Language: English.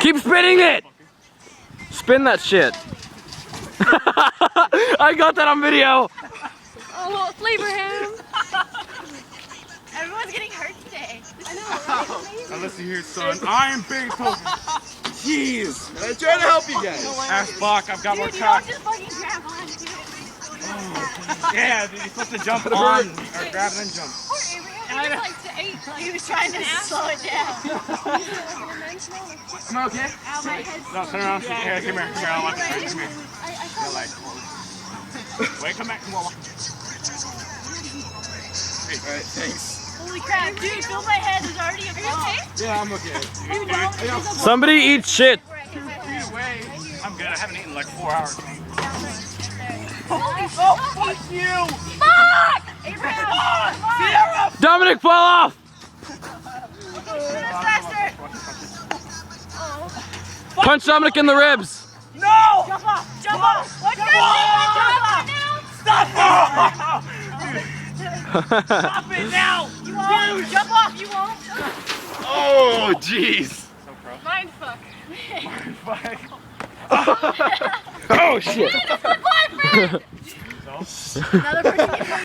Keep spinning it! Spin that shit. I got that on video. Oh, flavor him. Everyone's getting hurt today. I know, right? Now listen here, son. I am Beethoven. Jeez. I'm trying to help you guys. Ask Buck, I've got more Dude, you don't time. just fucking grab on, dude. Yeah, dude, you're supposed to jump on, or grab and then jump. Poor Abraham, he was like to 8. He was trying to slow it down. Am I okay? Ow, my head's No, turn around. Here, come here. Come here, I'll walk you through. Come here. I Feel like. Wait, come back. Come on. Alright, thanks. Holy crap, dude, feel my head is already a ball. Yeah, I'm okay. You don't? Somebody eat shit. 2 feet away. I'm good. I haven't eaten in like 4 hours. Holy Oh, fuck you! fuck! Abraham! Sierra! Dominic, fall off! Faster! Punch Dominic in the ribs. No! Jump off! Jump off! What's your Whoa! name? Stop it! Stop it now! You won't! Jump off! You won't! Oh, jeez. Mind fuck. Fuck. Oh, shit. Another person.